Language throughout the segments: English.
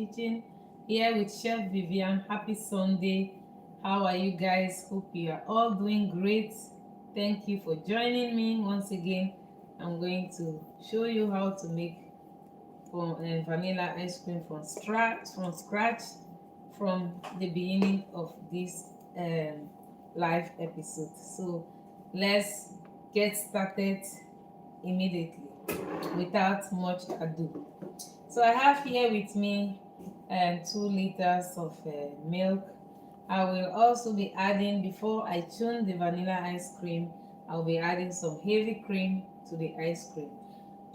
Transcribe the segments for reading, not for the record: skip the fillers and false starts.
Kitchen, here with Chef Viviane. Happy Sunday. How are you guys? Hope you are all doing great. Thank you for joining me once again. I'm going to show you how to make vanilla ice cream from scratch from the beginning of this live episode. So let's get started immediately without much ado. So I have here with me 2 liters of milk. I will also be adding, before I tune the vanilla ice cream, I'll be adding some heavy cream to the ice cream.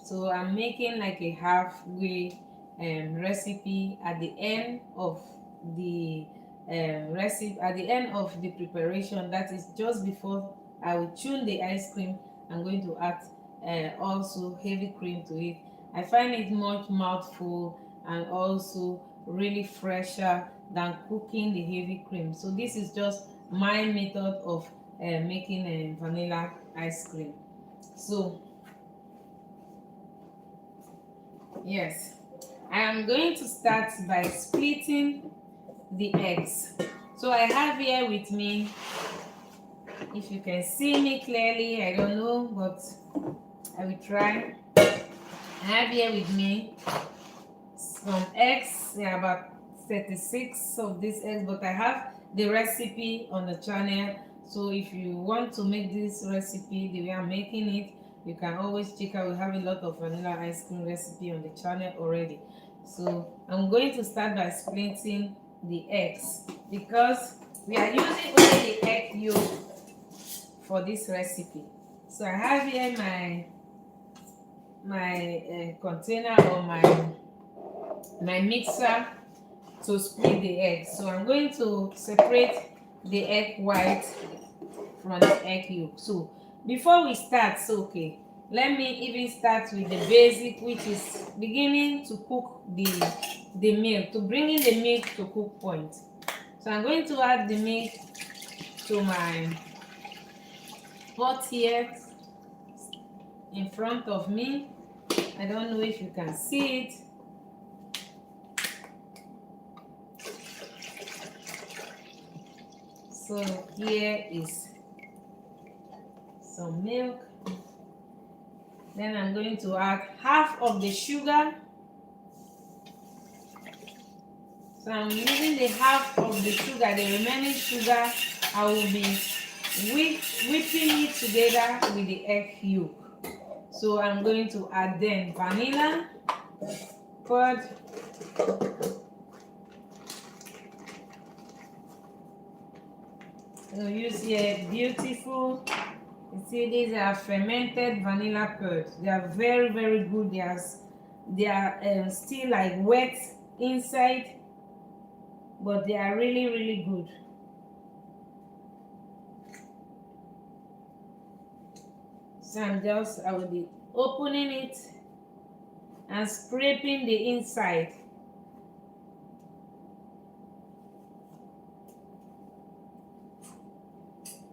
So I'm making like a halfway recipe at the end of the preparation. That is just before I will tune the ice cream. I'm going to add also heavy cream to it. I find it much mouthful and also really fresher than cooking the heavy cream. So this is just my method of making a vanilla ice cream. So yes, I am going to start by splitting the eggs. So I have here with me, if you can see me clearly, I don't know, but I will try. I have here with me some eggs. There are about 36 of these eggs, but I have the recipe on the channel. So if you want to make this recipe the way I'm making it, you can always check out. We have a lot of vanilla ice cream recipe on the channel already. So I'm going to start by splitting the eggs because we are using only the egg yolk for this recipe. So I have here my container or my mixer to split the egg. So I'm going to separate the egg white from the egg yolk. So before we start, let me even start with the basic, which is beginning to cook the milk, to bring in the milk to cook point. So I'm going to add the milk to my pot here in front of me. I don't know if you can see it. So here is some milk. Then I'm going to add half of the sugar. So I'm using the half of the sugar. The remaining sugar, I will be whipping it together with the egg yolk. So I'm going to add then vanilla pod, I'll use here beautiful. You see, these are fermented vanilla pods. They are very, very good. They are still like wet inside, but they are really, really good. So I will be opening it and scraping the inside.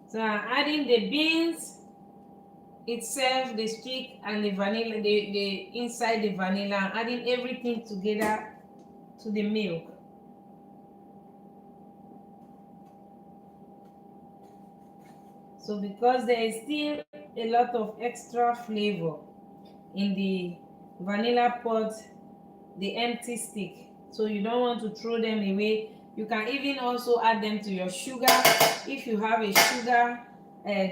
So I'm adding the beans itself, the stick, and the vanilla, the inside the vanilla. I'm adding everything together to the milk. So because there is still a lot of extra flavor in the vanilla pot, the empty stick, so you don't want to throw them away. You can even also add them to your sugar. If you have a sugar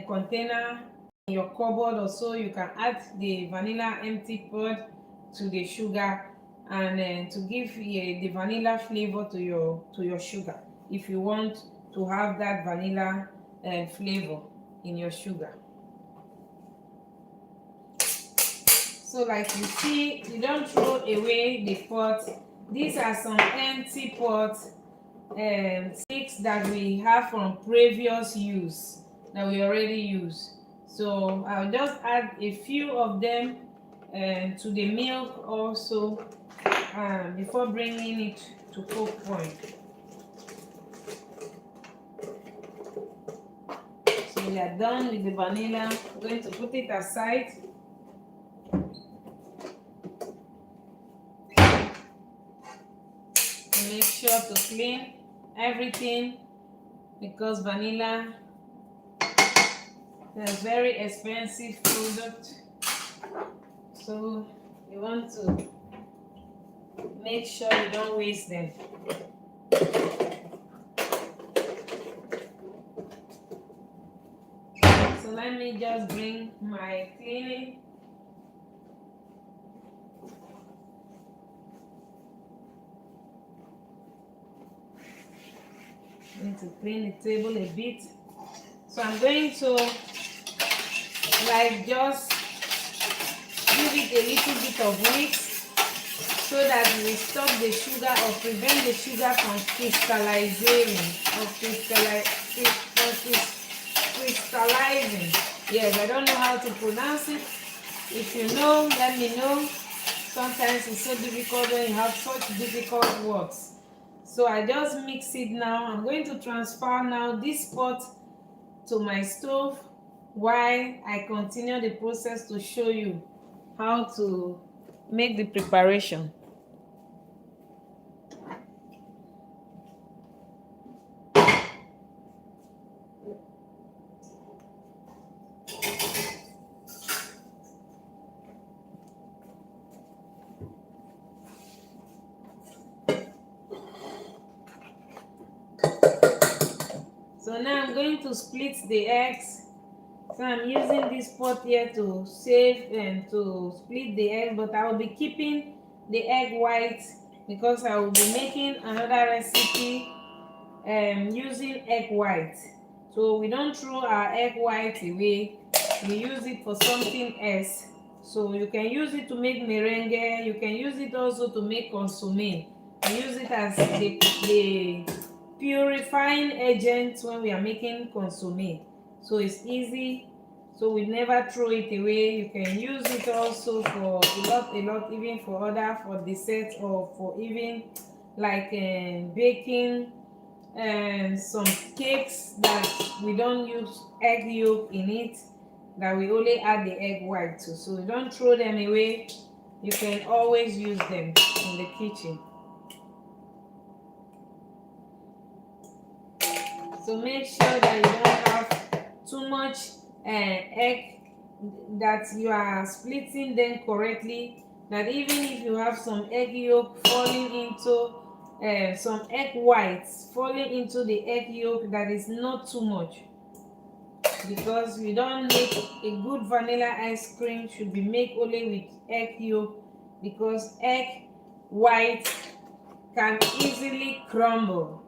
container in your cupboard or so, you can add the vanilla empty pod to the sugar and to give the vanilla flavor to your sugar, if you want to have that vanilla flavor in your sugar. So like you see, you don't throw away the pot. These are some empty pots sticks that we have from previous use that we already use. So I'll just add a few of them to the milk also before bringing it to cook point. So we are done with the vanilla. I'm going to put it aside. make sure to clean everything because vanilla is a very expensive product, so you want to make sure you don't waste them. So let me just bring my cleaning. I'm going to clean the table a bit. So I'm going to like just give it a little bit of mix so that we stop the sugar or prevent the sugar from crystallizing or crystallizing. Yes, I don't know how to pronounce it. If you know, let me know. Sometimes it's so difficult when you have such difficult words. So I just mix it now. I'm going to transfer now this pot to my stove while I continue the process to show you how to make the preparation. So now I'm going to split the eggs. So I'm using this pot here to save and to split the eggs, but I will be keeping the egg white because I will be making another recipe using egg white. So we don't throw our egg white away, we use it for something else. So you can use it to make merengue, you can use it also to make consommé. We use it as the purifying agent when we are making consommé. So it's easy, so we never throw it away. You can use it also for a lot, even for dessert or for even like baking some cakes that we don't use egg yolk in it, that we only add the egg white to. So don't throw them away, you can always use them in the kitchen. So make sure that you don't have too much egg, that you are splitting them correctly, that even if you have some egg yolk falling into some egg whites falling into the egg yolk, that is not too much, because we don't make a good vanilla ice cream should be made only with egg yolk, because egg white can easily crumble,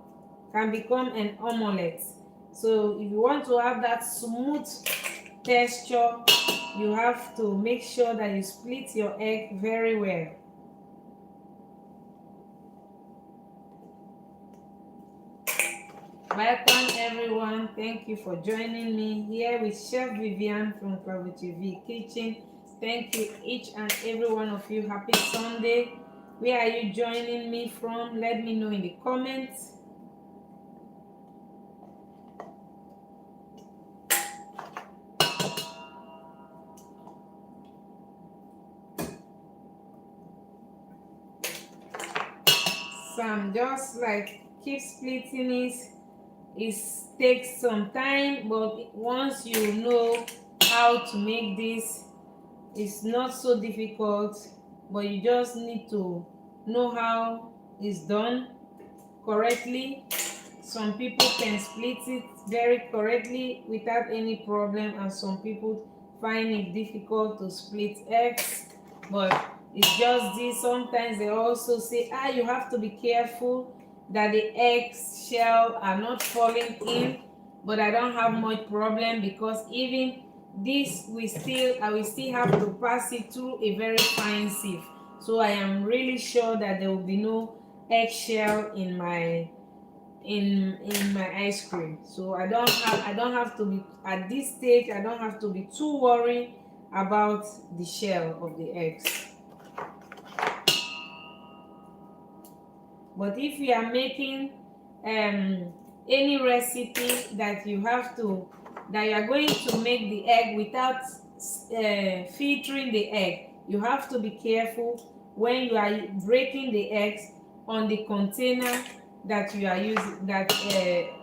can become an omelette. So if you want to have that smooth texture, you have to make sure that you split your egg very well. Welcome everyone, thank you for joining me here with Chef Viviane from Klavertje Vier Kitchen. Thank you each and every one of you. Happy Sunday. Where are you joining me from? Let me know in the comments. So I'm just like keep splitting it. It takes some time, but once you know how to make this, it's not so difficult, but you just need to know how it's done correctly. Some people can split it very correctly without any problem, and some people find it difficult to split eggs. But it's just this, sometimes they also say you have to be careful that the eggs shell are not falling in, but I don't have much problem, because even this I will still have to pass it through a very fine sieve, so I am really sure that there will be no eggshell in my ice cream. So I don't have to be, at this stage I don't have to be too worried about the shell of the eggs. But if you are making any recipe that you are going to make the egg without filtering the egg, you have to be careful when you are breaking the eggs. on the container that you are using, that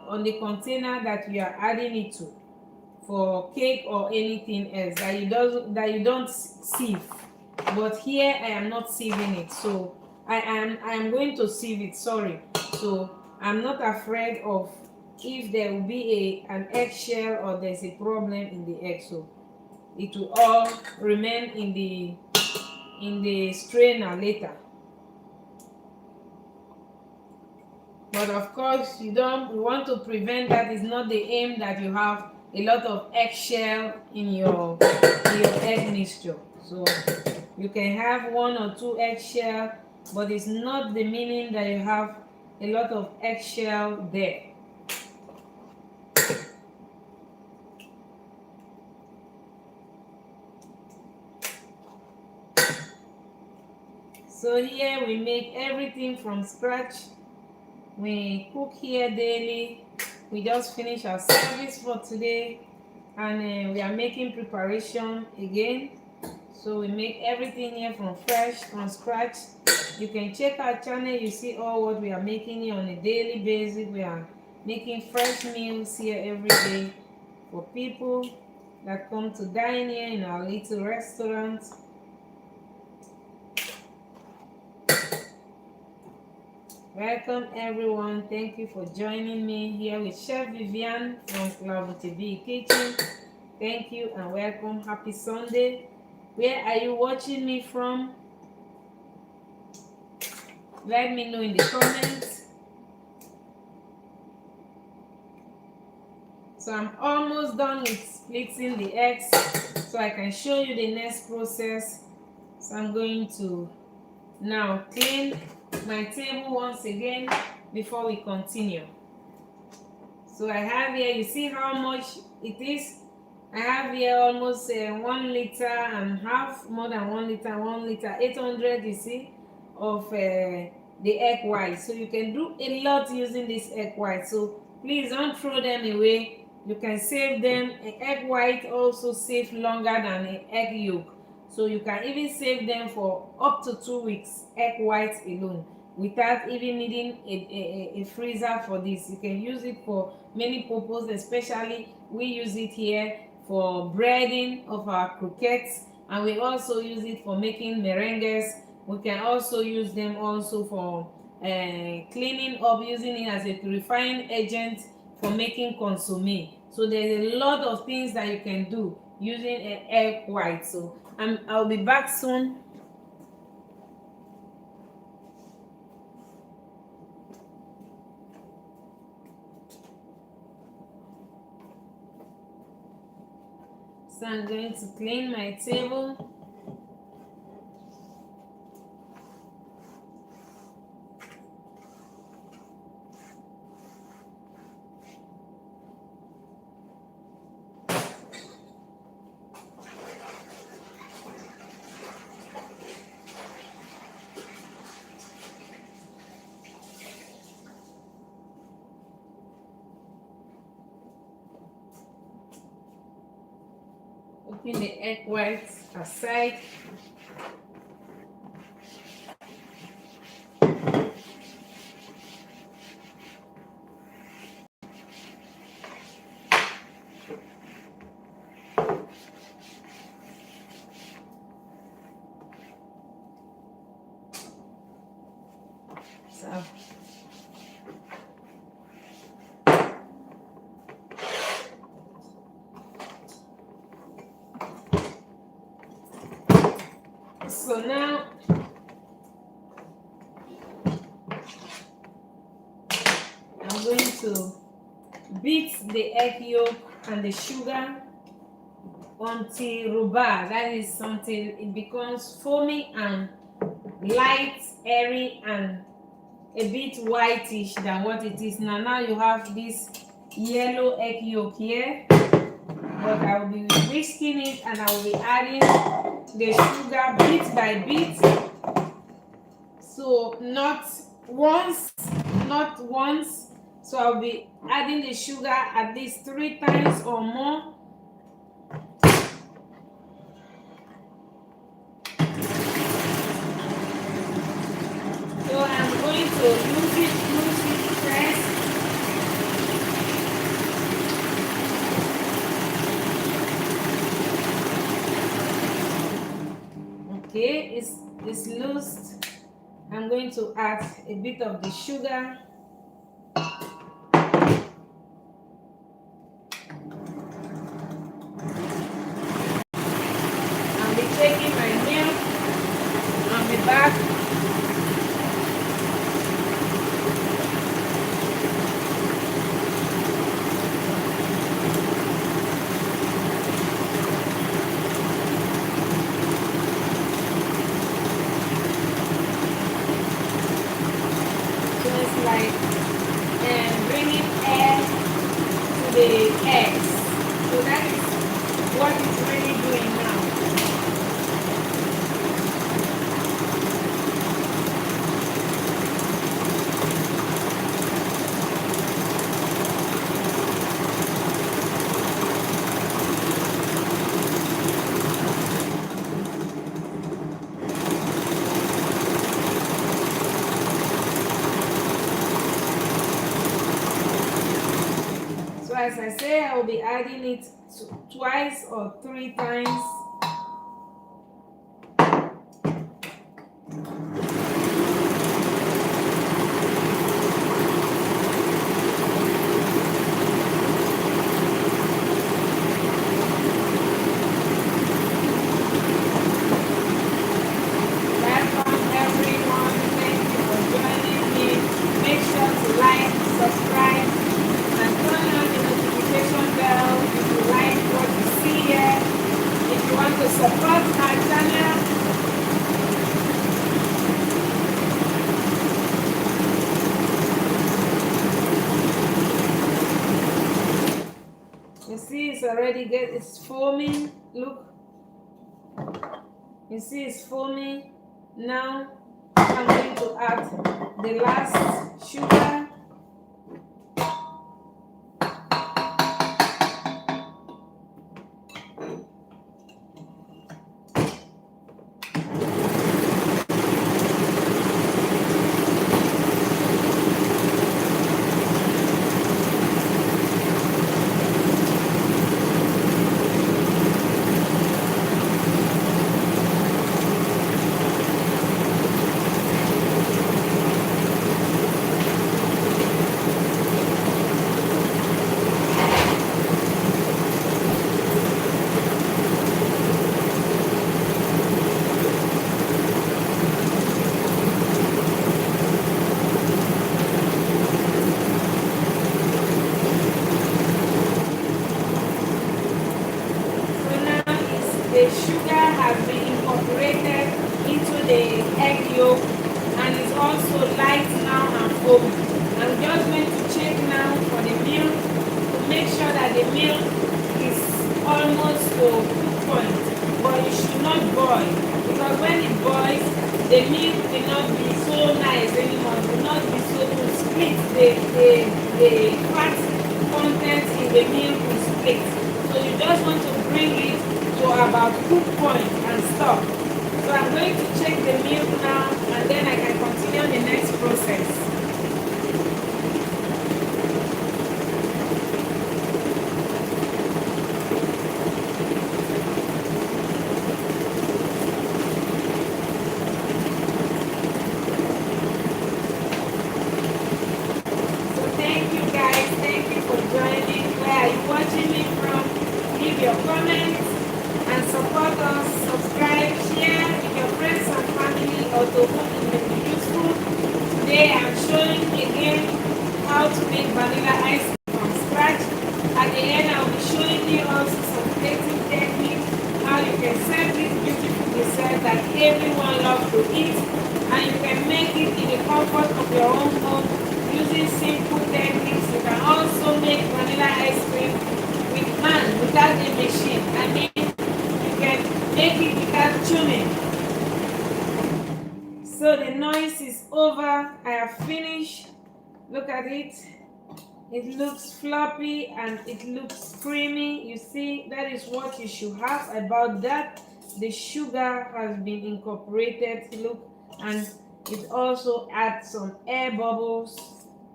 on the container that you are adding it to, for cake or anything else, that you don't sieve. But here I am not sieving it, so I am going to sieve it, sorry. So I'm not afraid of if there will be an eggshell or there's a problem in the egg, so it will all remain in the strainer later. But of course, you want to prevent that. Is not the aim that you have a lot of eggshell in your egg mixture. So you can have 1 or 2 eggshell, but it's not the meaning that you have a lot of eggshell there. So here we make everything from scratch. We cook here daily. We just finished our service for today, and we are making preparation again. So we make everything here from scratch. You can check our channel. You see all what we are making here on a daily basis. We are making fresh meals here every day for people that come to dine here in our little restaurant. Welcome everyone. Thank you for joining me here with Chef Viviane from Klavertje Vier Kitchen. Thank you and welcome. Happy Sunday. Where are you watching me from? Let me know in the comments. So I'm almost done with splitting the eggs, so I can show you the next process. So I'm going to now clean my table once again before we continue. So I have here, you see how much it is. I have here almost 1.5 liters, more than 1 liter, 1 liter 800, you see, of the egg white. So you can do a lot using this egg white, so please don't throw them away. You can save them. An egg white also saves longer than an egg yolk, so you can even save them for up to 2 weeks, egg white alone, without even needing a freezer for this. You can use it for many purposes, especially we use it here for breading of our croquettes, and we also use it for making merengues. We can also use them also for cleaning up, using it as a purifying agent for making consommé. So there's a lot of things that you can do using an egg white. So I'll be back soon. So I'm going to clean my table. Putting the egg whites aside. So now I'm going to beat the egg yolk and the sugar until rhubarb, that is until it becomes foamy and light, airy, and a bit whitish than what it is now. Now you have this yellow egg yolk here, but I will be whisking it and I will be adding the sugar bit by bit. So not once. So I'll be adding the sugar at least 3 times or more. So I'm going to process. Okay, it's loose. I'm going to add a bit of the sugar. I'll be taking my milk. I'll be back. Like bringing air to the eggs. So that is what it's really doing now. As I say, I will be adding it twice or 3 times. Welcome everyone. Thank you for joining me. Make sure to like, subscribe, and turn on the notification bell if you like what you see here. If you want to support my channel, you see it's already good. It's foaming. Look, you see it's foaming. Now I'm going to add the last sugar. The sugar has been incorporated into the egg yolk and is also light now and foamy. I'm just going to check now for the milk to make sure that the milk is almost to cook point, but it should not boil, because when it boils, the milk will not be so nice anymore. It will not be so to split. The fat content in the milk will split. So you just want to bring it to about cook point and stop. So I'm going to check the milk now, and then I can continue the next process. So thank you guys, thank you for joining. Where are you watching me from? Leave your comments and support us. Subscribe, share with your friends and family, or to whom it may be useful. Today I'm showing again how to make vanilla ice cream from scratch. At the end I'll be showing you also some plating techniques, how you can serve this beautiful dessert that everyone loves to eat, and you can make it in the comfort of your own home using simple techniques. You can also make vanilla ice cream with hand, without a machine. I mean, you can make it without tuning. So the noise is over. I have finished. Look at it. It looks floppy and it looks creamy. You see, that is what you should have about that. The sugar has been incorporated. Look, and it also adds some air bubbles.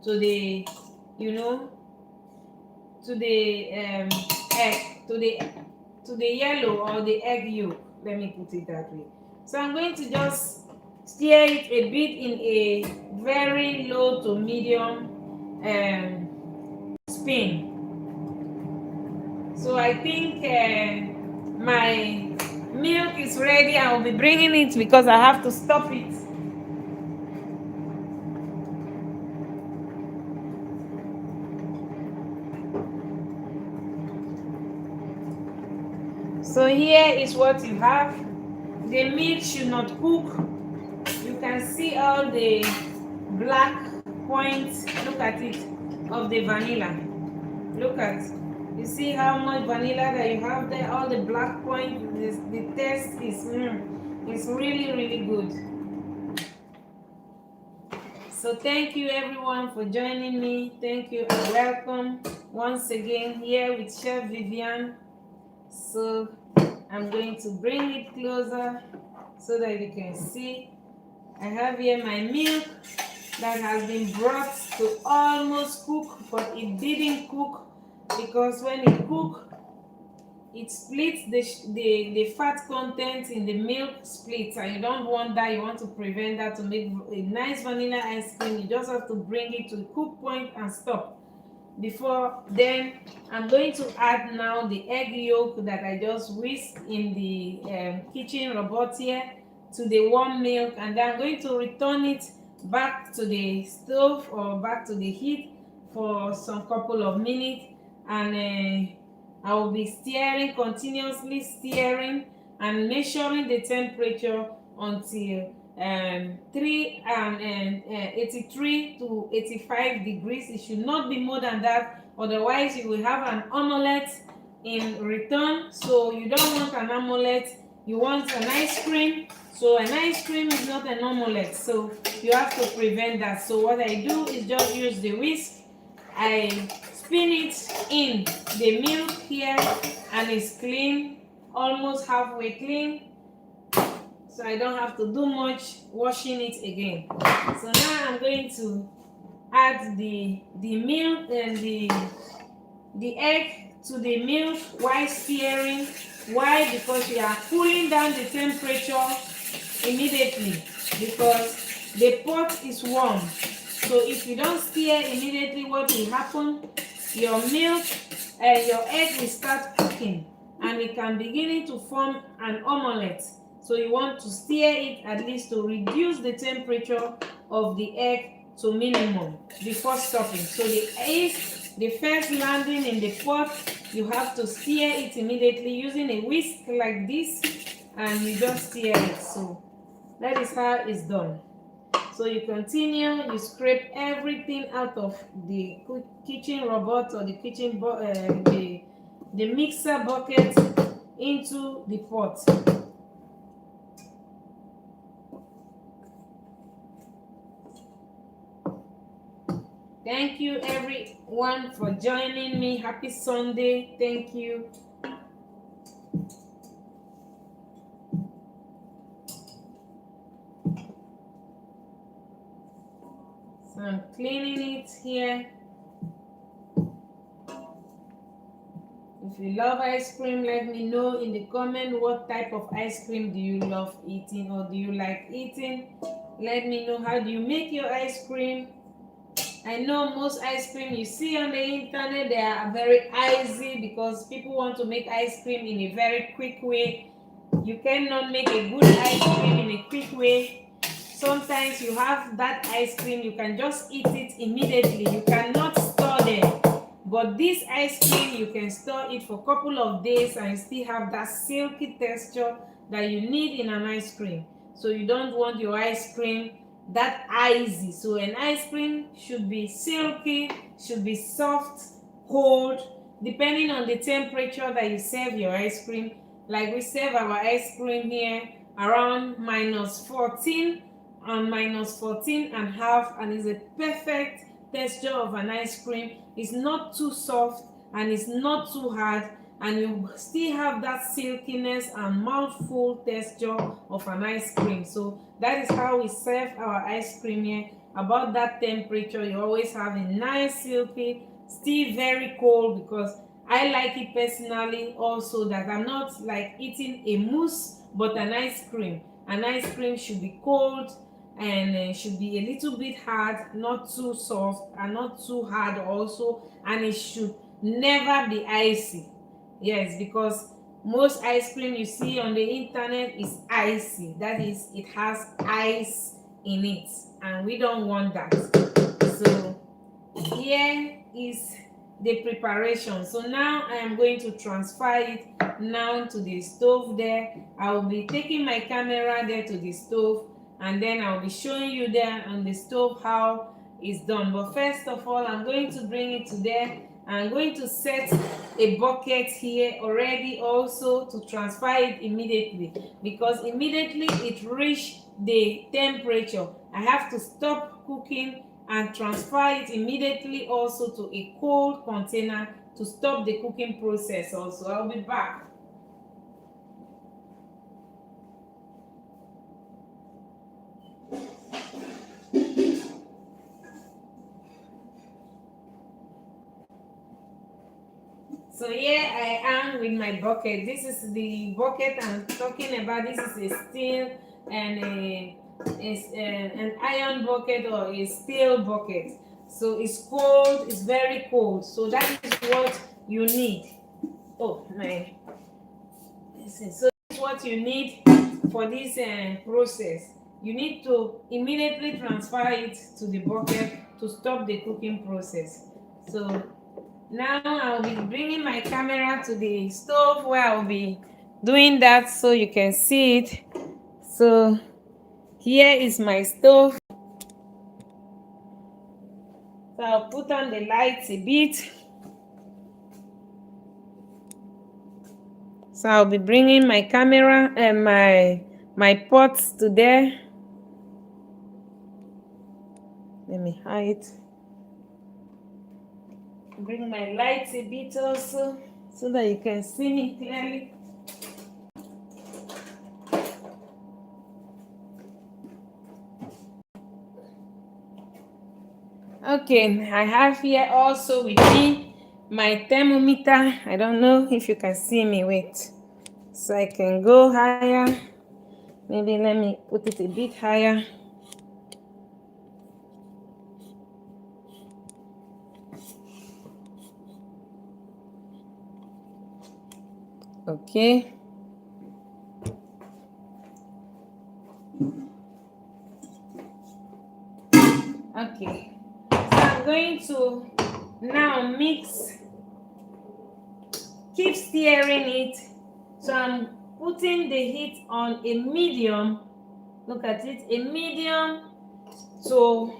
to the, you know, to the egg, to the yellow or the egg yolk. Let me put it that way. So I'm going to just stir it a bit in a very low to medium spin. So I think my milk is ready. I will be bringing it because I have to stop it. So here is what you have. The milk should not cook. You can see all the black points, look at it, of the vanilla. Look at, you see how much vanilla that you have there, all the black points. The taste is really, really good. So thank you everyone for joining me. Thank you and welcome once again here with Chef Viviane. So I'm going to bring it closer so that you can see. I have here my milk that has been brought to almost cook, but it didn't cook because when it cooks, it splits the fat content in the milk splits, and you don't want that. You want to prevent that. To make a nice vanilla ice cream, you just have to bring it to the cook point and stop. Before then, I'm going to add now the egg yolk that I just whisked in the kitchen robot here to the warm milk, and then I'm going to return it back to the stove or back to the heat for some couple of minutes, and I will be stirring, continuously stirring and measuring the temperature until 83 to 85 degrees. It should not be more than that, otherwise you will have an omelette in return. So you don't want an omelette, you want an ice cream. So an ice cream is not an omelette, so you have to prevent that. So what I do is just use the whisk. I spin it in the milk here, and it's clean, almost halfway clean, so I don't have to do much washing it again. So now I'm going to add the milk and the egg to the milk while stirring. Why? Because we are cooling down the temperature immediately, because the pot is warm. So if you don't stir immediately, what will happen? Your milk and your egg will start cooking, and it can begin to form an omelette. So you want to stir it at least to reduce the temperature of the egg to minimum before stopping. So the first landing in the pot, you have to stir it immediately using a whisk like this, and you just stir it. So that is how it's done. So you continue, you scrape everything out of the kitchen robot or the kitchen the mixer bucket into the pot. Thank you everyone for joining me. Happy Sunday. Thank you. So I'm cleaning it here. If you love ice cream, let me know in the comment what type of ice cream do you love eating or do you like eating. Let me know, how do you make your ice cream. I know most ice cream you see on the internet, they are very icy because people want to make ice cream in a very quick way. You cannot make a good ice cream in a quick way. Sometimes you have that ice cream, you can just eat it immediately. You cannot store them. But this ice cream, you can store it for a couple of days and still have that silky texture that you need in an ice cream. So you don't want your ice cream that icy. So an ice cream should be silky, should be soft, cold, depending on the temperature that you serve your ice cream. Like we serve our ice cream here around -14 and -14.5, and it's a perfect texture of an ice cream. It's not too soft and it's not too hard, and you still have that silkiness and mouthful texture of an ice cream. So that is how we serve our ice cream here about that temperature. You always have a nice silky, still very cold, because I like it personally also that I'm not like eating a mousse but an ice cream. An ice cream should be cold and should be a little bit hard, not too soft and not too hard also, and it should never be icy. Yes, because most ice cream you see on the internet is icy. That is, it has ice in it, and we don't want that. So here is the preparation. So now I am going to transfer it now to the stove there. I will be taking my camera there to the stove, and then I'll be showing you there on the stove how it's done. But first of all, I'm going to bring it to there. I'm going to set a bucket here already also to transfer it immediately, because immediately it reach the temperature, I have to stop cooking and transfer it immediately also to a cold container to stop the cooking process also. I'll be back. So here I am with my bucket. This is the bucket I'm talking about. This is a steel and an iron bucket or a steel bucket. So it's cold, it's very cold. So that is what you need. Oh my. So that's what you need for this process. You need to immediately transfer it to the bucket to stop the cooking process. So now I'll be bringing my camera to the stove where I'll be doing that so you can see it. So here is my stove. So I'll put on the lights a bit. So I'll be bringing my camera and my pots to there. Let me hide. Bring my lights a bit also so that you can see me clearly. Okay, I have here also with me my thermometer. I don't know if you can see me. Wait, so I can go higher. Maybe let me put it a bit higher. Okay. Okay. So I'm going to now mix. Keep stirring it. So I'm putting the heat on a medium. Look at it, a medium to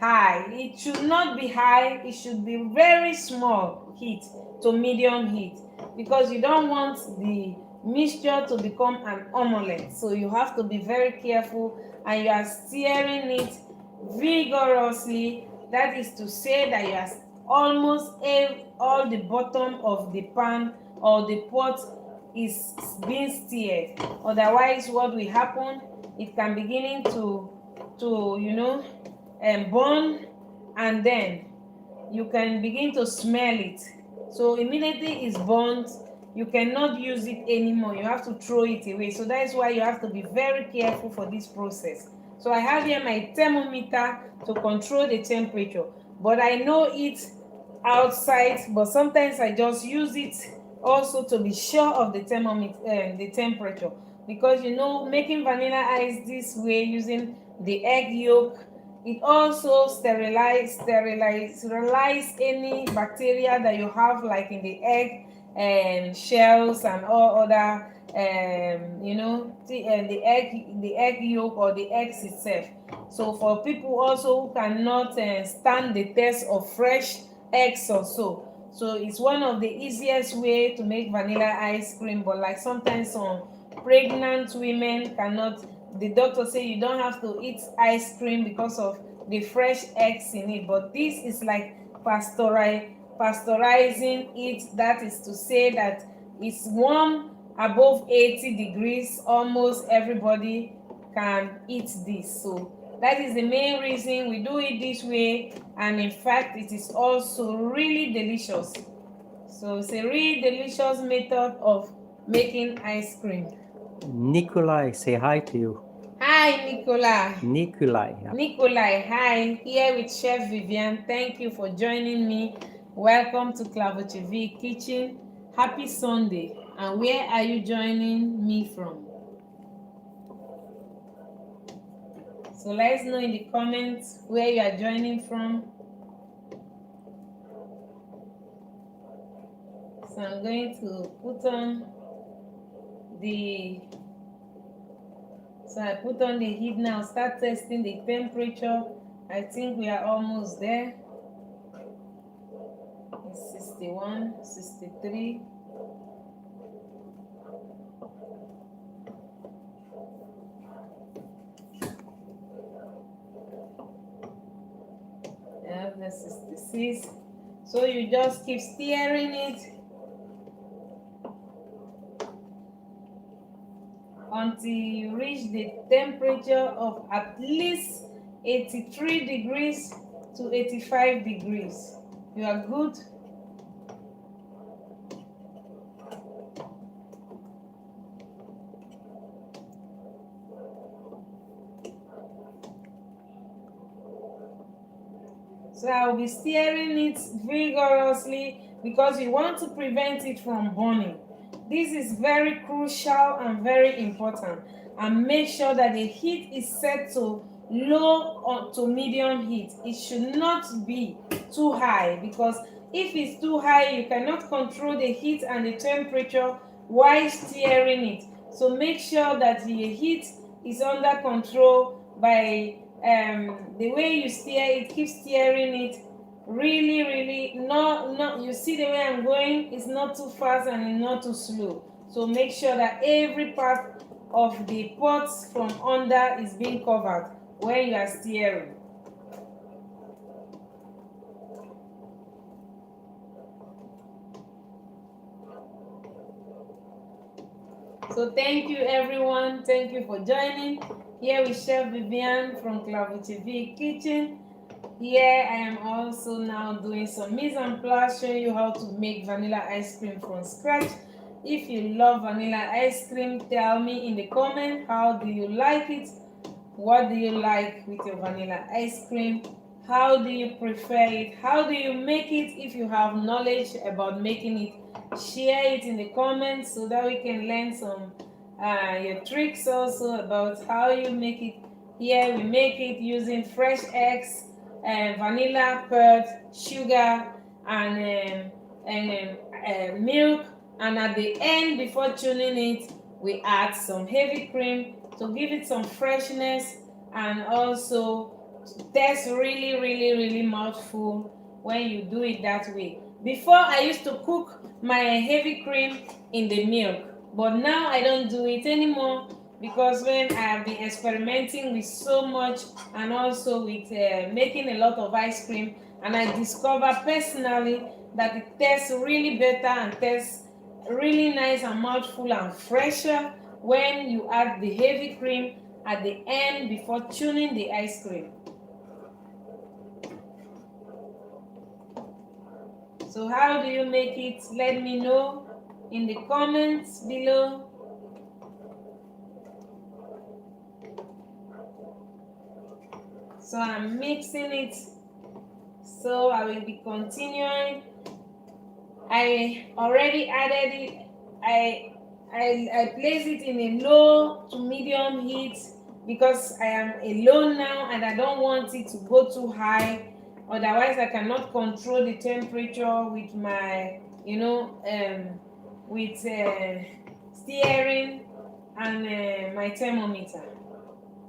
high. It should not be high, it should be very small heat to medium heat, because you don't want the mixture to become an omelette. So you have to be very careful, and you are stirring it vigorously. That is to say that you are almost all the bottom of the pan or the pot is being stirred. Otherwise, what will happen, it can begin to burn, and then you can begin to smell it. So immediately it's burnt, you cannot use it anymore, you have to throw it away. So that is why you have to be very careful for this process. So I have here my thermometer to control the temperature, but I know it outside, but sometimes I just use it also to be sure of the thermometer, the temperature, because making vanilla ice this way using the egg yolk, it also sterilize any bacteria that you have, like in the egg and shells and all other the egg yolk or the eggs itself. So for people also who cannot stand the taste of fresh eggs or so it's one of the easiest way to make vanilla ice cream. But like sometimes some pregnant women cannot, the doctor say you don't have to eat ice cream because of the fresh eggs in it. But this is like pasteurizing it. That is to say that it's warm above 80 degrees. Almost everybody can eat this. So That is the main reason we do it this way, and in fact it is also really delicious. So it's a really delicious method of making ice cream. Nikolai, say hi to you. Hi, Nicola. Nikolai. Yeah. Nikolai, hi. Here with Chef Viviane. Thank you for joining me. Welcome to Klavertje Vier Kitchen. Happy Sunday. And where are you joining me from? So let us know in the comments where you are joining from. So I'm going to put on the heat now. Start testing the temperature. I think we are almost there. It's 61, 63. Yeah, that's 66. So you just keep stirring it until you reach the temperature of at least 83 degrees to 85 degrees. You are good. So I will be stirring it vigorously because you want to prevent it from burning. This is very crucial and very important. And make sure that the heat is set to low or to medium heat. It should not be too high, because if it's too high, you cannot control the heat and the temperature while stirring it. So make sure that the heat is under control by the way you stir it. Keep stirring it really not you see the way I'm going, it's not too fast and it's not too slow. So make sure that every part of the pots from under is being covered when you are stirring. So thank you everyone, thank you for joining. Here with Chef Viviane from Klavertje Vier Kitchen. Here I am also now doing some mise en place, showing you how to make vanilla ice cream from scratch. If you love vanilla ice cream, tell me in the comment, how do you like it? What do you like with your vanilla ice cream? How do you prefer it? How do you make it? If you have knowledge about making it, share it in the comments so that we can learn some your tricks also about how you make it. Here we make it using fresh eggs, vanilla, pearl, sugar, and milk. And at the end, before tuning it, we add some heavy cream to give it some freshness and also taste really mouthful when you do it that way. Before, I used to cook my heavy cream in the milk, but now I don't do it anymore, because when I have been experimenting with so much and also with making a lot of ice cream, and I discovered personally that it tastes really better and tastes really nice and mouthful and fresher when you add the heavy cream at the end before tuning the ice cream. So how do you make it? Let me know in the comments below. So I'm mixing it, so I will be continuing. I already added it. I place it in a low to medium heat because I am alone now and I don't want it to go too high. Otherwise, I cannot control the temperature with my, with steering and my thermometer.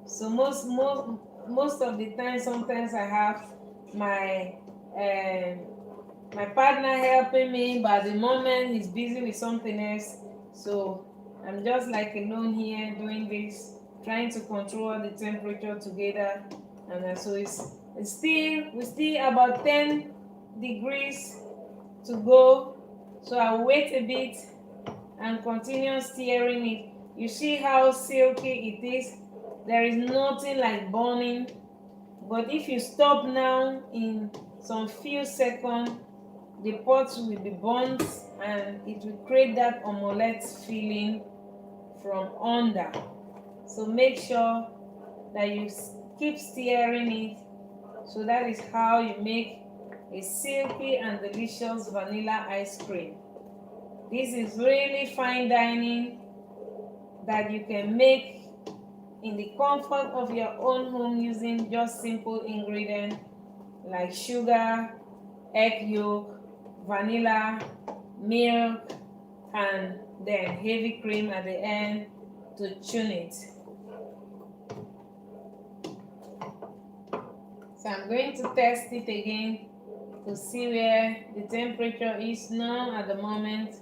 So most of the time, sometimes I have my my partner helping me, but at the moment he's busy with something else. So I'm just like alone here doing this, trying to control the temperature together. And so we're still about 10 degrees to go. So I'll wait a bit and continue stirring it. You see how silky it is. There is nothing like burning, but if you stop now, in some few seconds the pot will be burnt and it will create that omelette feeling from under. So make sure that you keep stirring it. So that is how you make a silky and delicious vanilla ice cream. This is really fine dining that you can make in the comfort of your own home using just simple ingredients like sugar, egg yolk, vanilla, milk, and then heavy cream at the end to tune it. So I'm going to test it again to see where the temperature is now at the moment.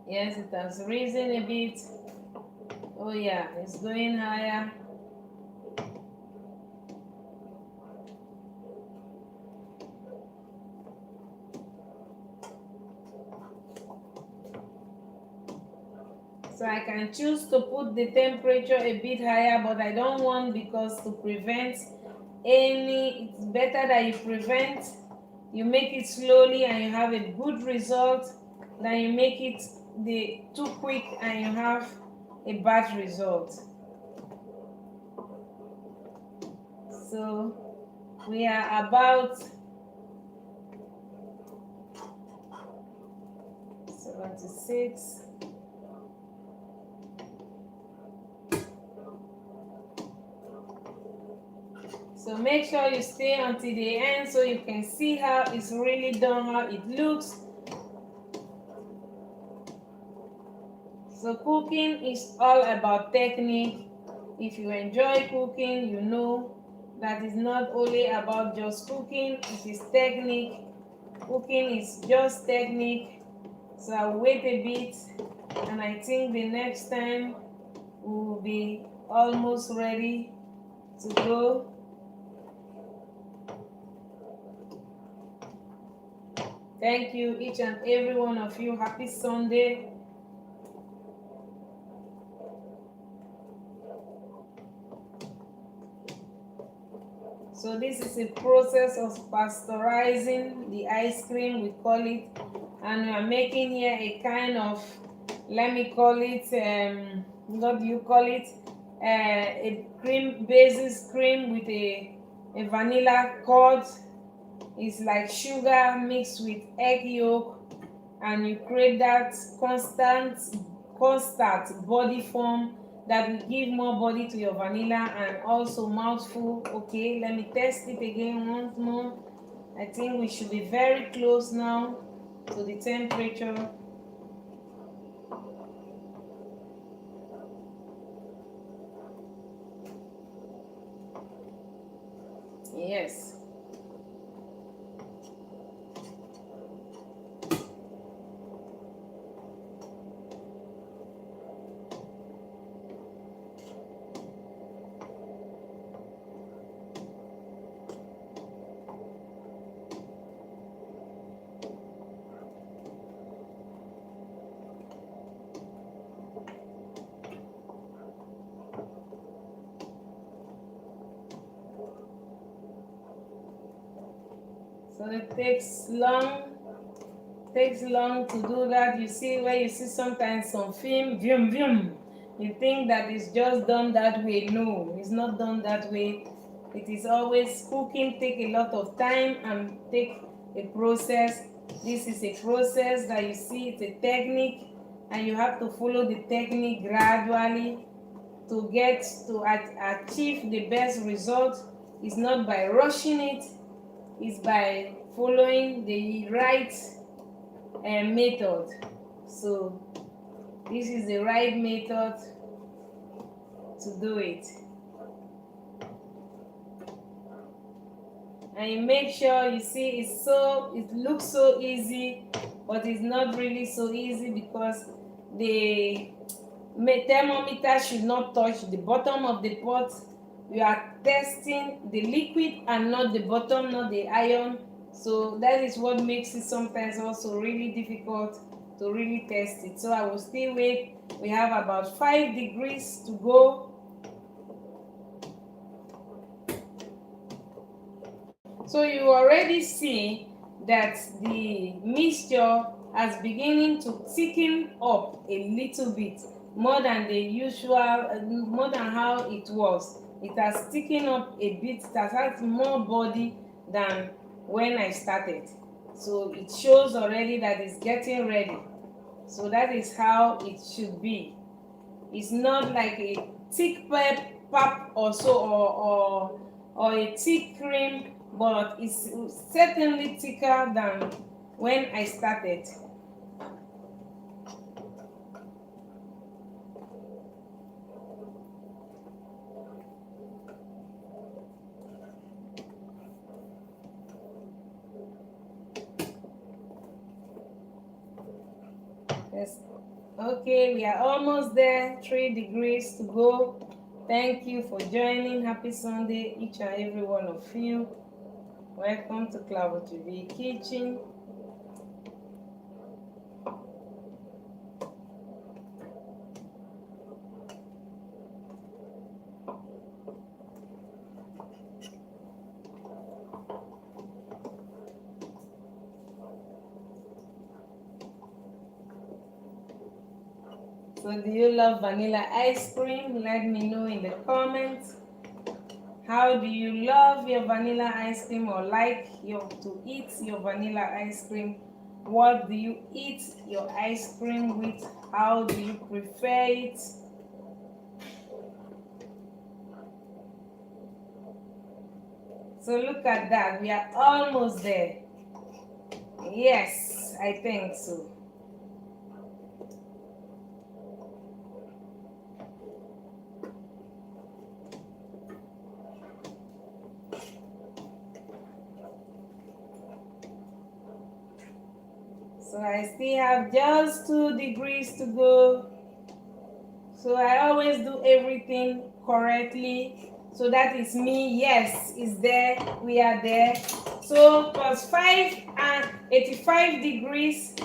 Yes, it has risen a bit. Oh yeah, it's going higher. So I can choose to put the temperature a bit higher, but I don't want, because to prevent any, it's better that you prevent, you make it slowly and you have a good result than you make it too quick and you have a bad result. So we are about 76. So make sure you stay until the end so you can see how it's really done, how it looks. So cooking is all about technique. If you enjoy cooking, you know that it's not only about just cooking, it is technique. Cooking is just technique. So I'll wait a bit, and I think the next time we will be almost ready to go. Thank you, each and every one of you. Happy Sunday. So this is a process of pasteurizing the ice cream, we call it, and we are making here a kind of, let me call it, what do you call it, a cream, basis cream with a vanilla curd. It's like sugar mixed with egg yolk, and you create that constant body form that will give more body to your vanilla and also mouthful. Okay, let me test it again once more. I think we should be very close now to the temperature. Yes. So it takes long to do that. You see, where you see sometimes some film, you think that it's just done that way. No, it's not done that way. It is always, cooking take a lot of time and take a process. This is a process that you see, it's a technique, and you have to follow the technique gradually to get to achieve the best result. It's not by rushing it, it's by following the right method. So this is the right method to do it. And you make sure, you see, it looks so easy, but it's not really so easy, because the thermometer should not touch the bottom of the pot. We are testing the liquid and not the bottom, not the iron. So that is what makes it sometimes also really difficult to really test it. So I will still wait We have about 5 degrees to go. So you already see that the mixture has beginning to thicken up a little bit, more than the usual, more than how it was. It has thickened up a bit. It has more body than when I started. So it shows already that it's getting ready. So that is how it should be. It's not like a thick pap or so, or a thick cream, but it's certainly thicker than when I started. Yes. Okay, we are almost there. 3 degrees to go. Thank you for joining. Happy Sunday, each and every one of you. Welcome to Klavertje Vier Kitchen. So do you love vanilla ice cream? Let me know in the comments. How do you love your vanilla ice cream, or like to eat your vanilla ice cream? What do you eat your ice cream with? How do you prefer it? So look at that. We are almost there. Yes, I think so. So I still have just 2 degrees to go. So I always do everything correctly. So that is me. Yes, it's there. We are there. So plus 5 and 85 degrees.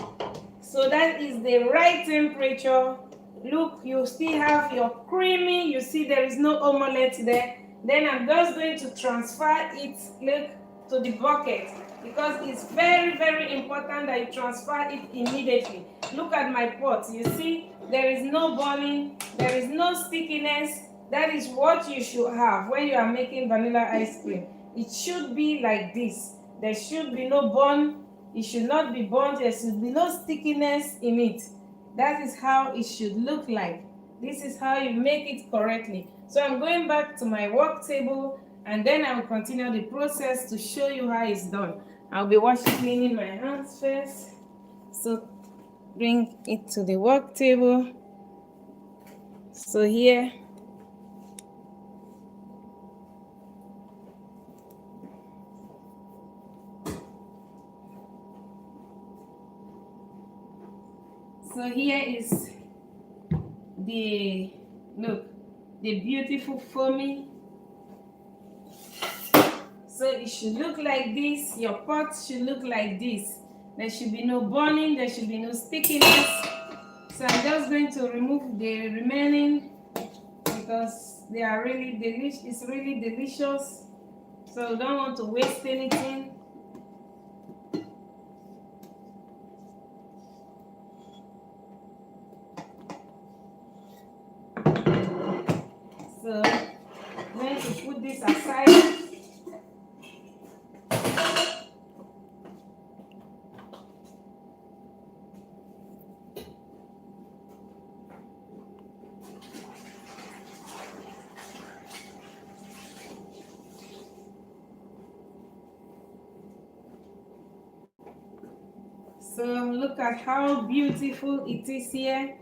So that is the right temperature. Look, you still have your creamy. You see there is no omelette there. Then I'm just going to transfer it, look, to the bucket, because it's very, very important that you transfer it immediately. Look at my pot. You see there is no burning, there is no stickiness. That is what you should have when you are making vanilla ice cream. It should be like this. There should be no burn. It should not be burnt. There should be no stickiness in it. That is how it should look like. This is how you make it correctly. So I'm going back to my work table, and then I will continue the process to show you how it's done. I'll be cleaning my hands first. So bring it to the work table. So here, is the, look, the beautiful foamy. So it should look like this. Your pot should look like this. There should be no burning, there should be no stickiness. So I'm just going to remove the remaining because they are really delicious. It's really delicious. So you don't want to waste anything. So I'm going to put this aside. So look at how beautiful it is here.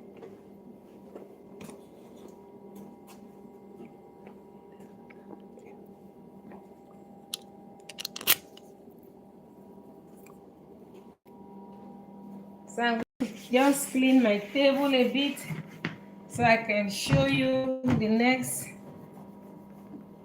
So I'm going to just clean my table a bit so I can show you the next.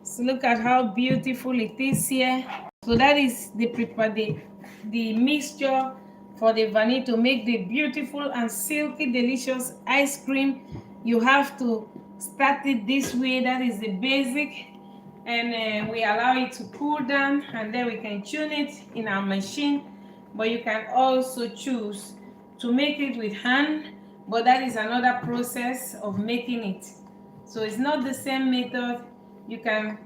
So look at how beautiful it is here. So that is the mixture for the vanilla to make the beautiful and silky delicious ice cream You have to start it this way. That is the basic, and we allow it to cool down, and then we can tune it in our machine. But you can also choose to make it with hand, but that is another process of making it. So it's not the same method. You can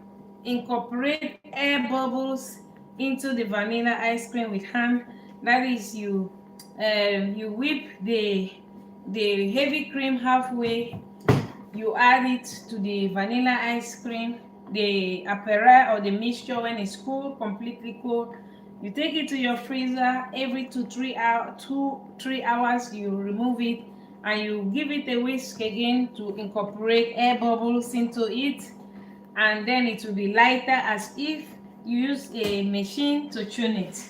incorporate air bubbles into the vanilla ice cream with hand. That is, you whip the heavy cream halfway, you add it to the vanilla ice cream, the apparat or the mixture when it's cool, completely cool. You take it to your freezer. Every 2-3 hours you remove it, and you give it a whisk again to incorporate air bubbles into it, and then it will be lighter, as if you use a machine to tune it.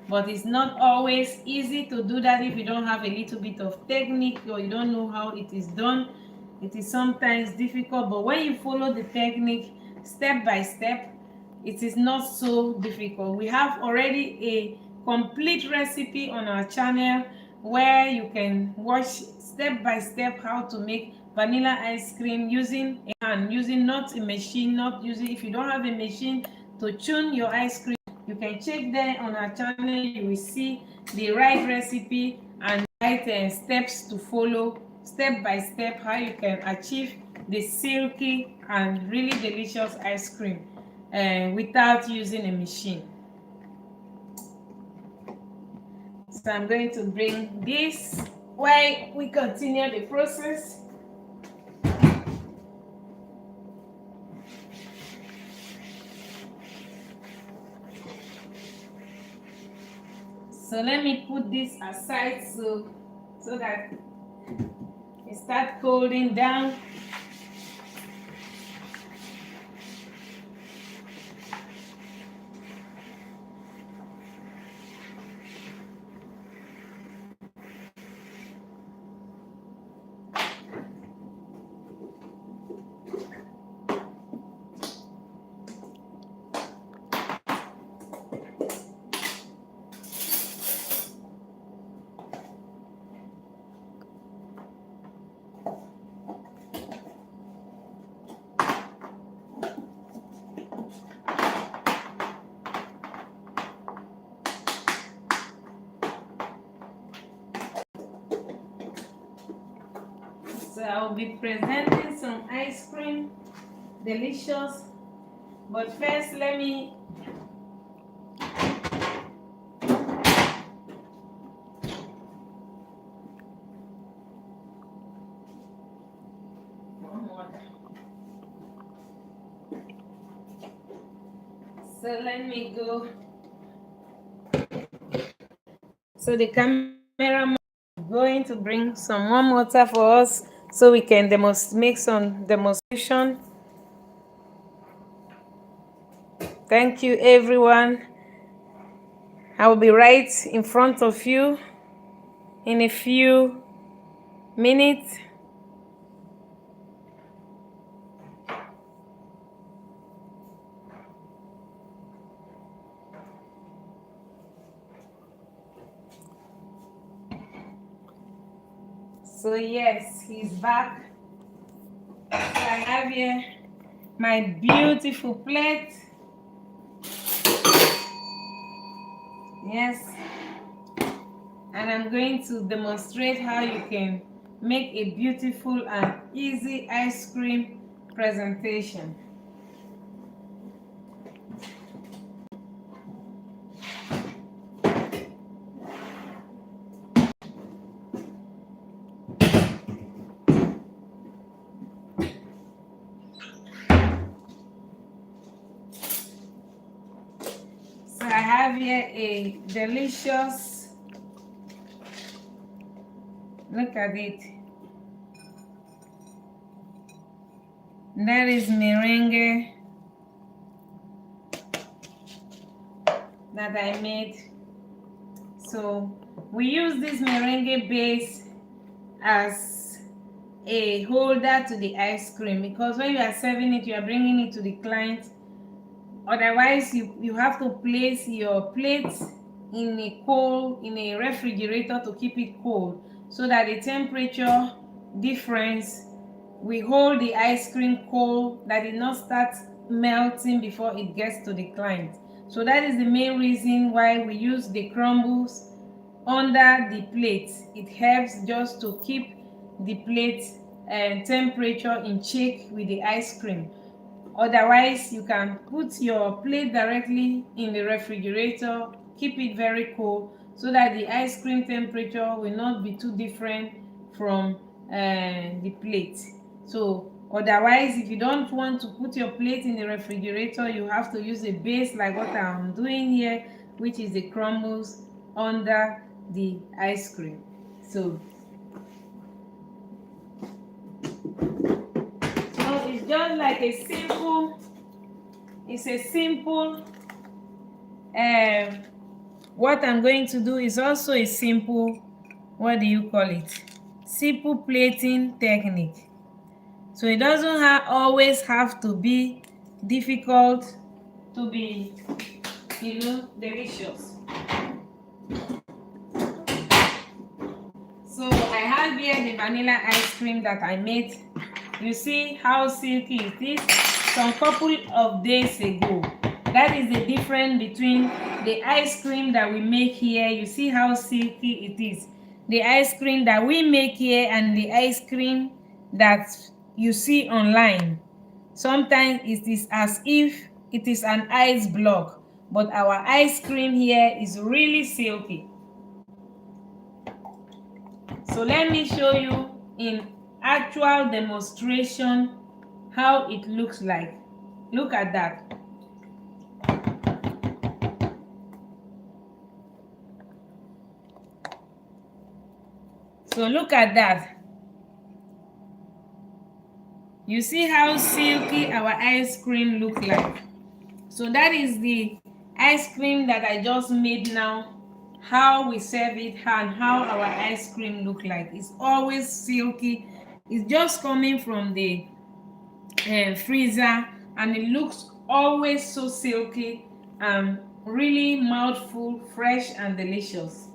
But it's not always easy to do that if you don't have a little bit of technique, or you don't know how it is done. It is sometimes difficult, but when you follow the technique step by step, it is not so difficult. We have already a complete recipe on our channel where you can watch step by step how to make vanilla ice cream using a hand, using not a machine, not using, if you don't have a machine to tune your ice cream, you can check there on our channel. You will see the right recipe and right steps to follow step by step, how you can achieve the silky and really delicious ice cream without using a machine. So I'm going to bring this while we continue the process. So let me put this aside so that it starts cooling down. So I'll be presenting some ice cream, delicious. But first, let me go. So the cameraman is going to bring some warm water for us so we can make some demonstration. Thank you, everyone. I will be right in front of you in a few minutes. So yes, he's back. So I have here my beautiful plate. Yes. And I'm going to demonstrate how you can make a beautiful and easy ice cream presentation. So I have here a delicious, look at it. That is merengue that I made. So we use this merengue base as a holder to the ice cream, because when you are serving it, you are bringing it to the client. Otherwise, you have to place your plates in a refrigerator to keep it cold, so that the temperature difference we hold the ice cream cold, that it not start melting before it gets to the client. So that is the main reason why we use the crumbles under the plate. It helps just to keep the plate temperature in check with the ice cream. Otherwise, you can put your plate directly in the refrigerator, keep it very cold so that the ice cream temperature will not be too different from the plate. So otherwise, if you don't want to put your plate in the refrigerator, you have to use a base like what I'm doing here, which is the crumbles under the ice cream. So it's just like a simple, what I'm going to do is also a simple, what do you call it, simple plating technique. So it doesn't always have to be difficult to be, delicious. So I have here the vanilla ice cream that I made. You see how silky it is some couple of days ago. That is the difference between the ice cream that we make here. You see how silky it is. The ice cream that we make here and the ice cream that you see online. Sometimes it is as if it is an ice block, but our ice cream here is really silky. So let me show you in actual demonstration how it looks like. Look at that. So look at that. You see how silky our ice cream look like. So that is the ice cream that I just made now. How we serve it and how our ice cream look like. It's always silky. It's just coming from the freezer, and it looks always so silky and really mouthful, fresh and delicious.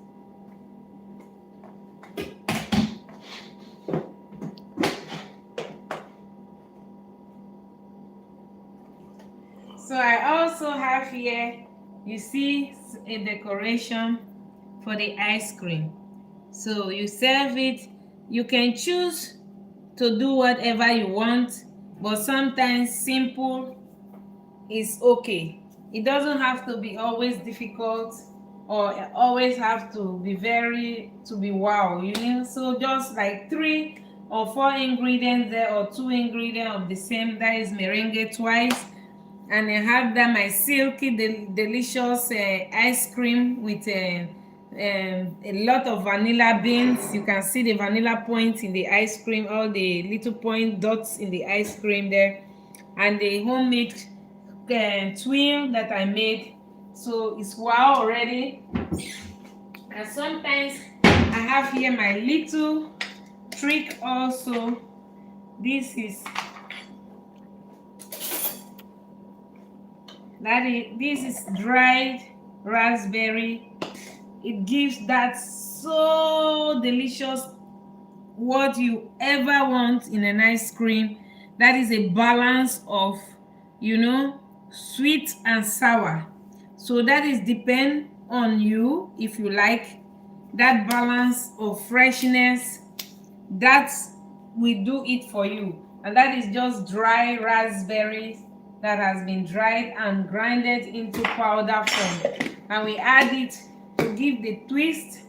So I also have here, you see, a decoration for the ice cream. So you serve it. You can choose to do whatever you want, but sometimes simple is okay. It doesn't have to be always difficult or always have to be wow, So just like 3 or 4 ingredients there, or 2 ingredients of the same, that is merengue twice. And I have that my silky delicious ice cream with a lot of vanilla beans. You can see the vanilla points in the ice cream, all the little point dots in the ice cream there, and the homemade twill that I made. So it's wow already. And sometimes I have here my little trick also. This is dried raspberry. It gives that so delicious what you ever want in an ice cream. That is a balance of sweet and sour. So that is depend on you if you like that balance of freshness. That we do it for you. And that is just dry raspberries that has been dried and grinded into powder form, and we add it to give the twist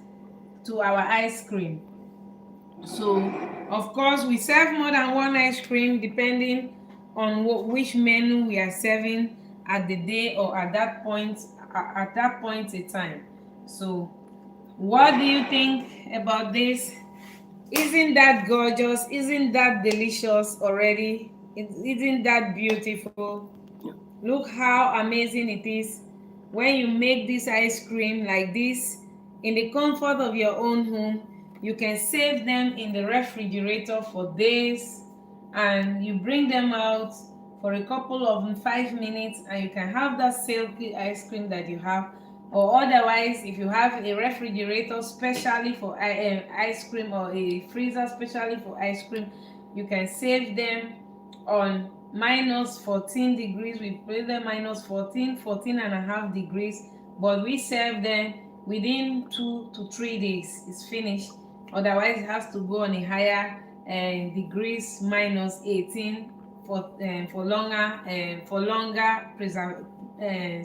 to our ice cream. So of course we serve more than one ice cream depending on which menu we are serving at the day or at that point in time. So what do you think about this? Isn't that gorgeous? Isn't that delicious already? Isn't that beautiful? Look how amazing it is when you make this ice cream like this in the comfort of your own home. You can save them in the refrigerator for days, and you bring them out for a couple of 5 minutes and you can have that silky ice cream that you have. Or otherwise, if you have a refrigerator specially for ice cream, or a freezer specially for ice cream, You can save them on minus 14 degrees. We put them minus 14 and a half degrees, but we serve them within 2 to 3 days. It's finished. Otherwise it has to go on a higher degrees, minus 18, for longer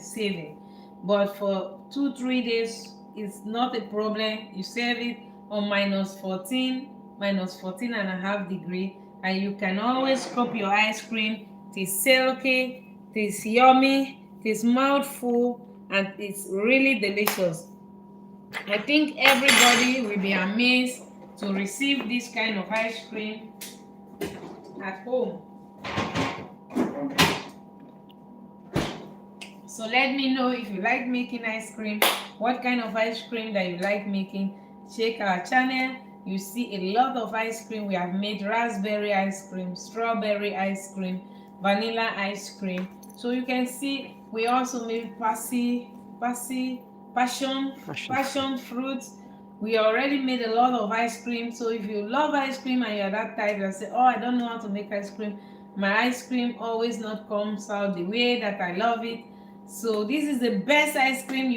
saving. But for 2-3 days it's not a problem. You serve it on minus 14 and a half degree, and you can always scoop your ice cream. It is silky, it is yummy, it is mouthful, and it's really delicious. I think everybody will be amazed to receive this kind of ice cream at home. So let me know if you like making ice cream, what kind of ice cream that you like making. Check our channel. You see a lot of ice cream. We have made raspberry ice cream, strawberry ice cream, vanilla ice cream. So you can see we also made passion fruit. We already made a lot of ice cream. So if you love ice cream and you're that type that say, oh, I don't know how to make ice cream, my ice cream always not comes out the way that I love it. So this is the best ice cream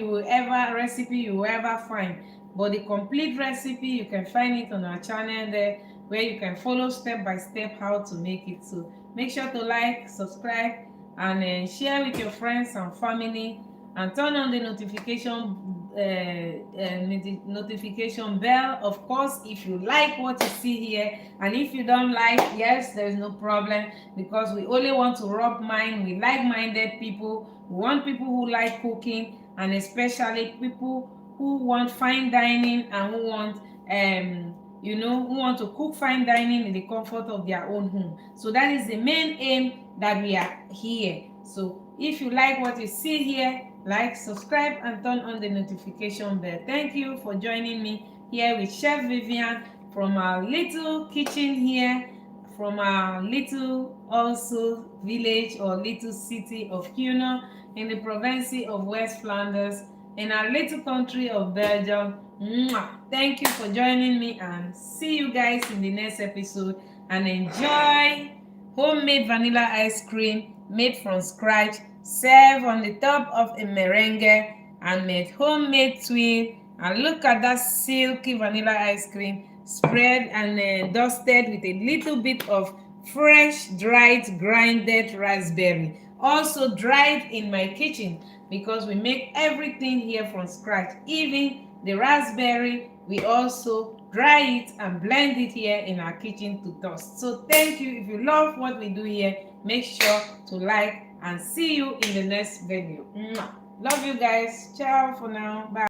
recipe you will ever find. But the complete recipe, you can find it on our channel there, where you can follow step by step how to make it. So make sure to like, subscribe, and share with your friends and family, and turn on the notification bell. Of course, if you like what you see here, and if you don't like, yes, there's no problem, because we only want to rub mind with like-minded people. We want people who like cooking, and especially people who want fine dining and who want who want to cook fine dining in the comfort of their own home. So that is the main aim that we are here. So if you like what you see here, like, subscribe, and turn on the notification bell. Thank you for joining me here with Chef Viviane from our little kitchen here, from our little also village or little city of Kuno in the province of West Flanders, in our little country of Belgium. Thank you for joining me, and see you guys in the next episode. And enjoy homemade vanilla ice cream made from scratch, served on the top of a merengue, and made homemade twin. And look at that silky vanilla ice cream, spread and dusted with a little bit of fresh dried grinded raspberry, also dried in my kitchen, because we make everything here from scratch. Even the raspberry, we also dry it and blend it here in our kitchen to dust. So thank you. If you love what we do here, make sure to like, and see you in the next video. Love you guys. Ciao for now. Bye.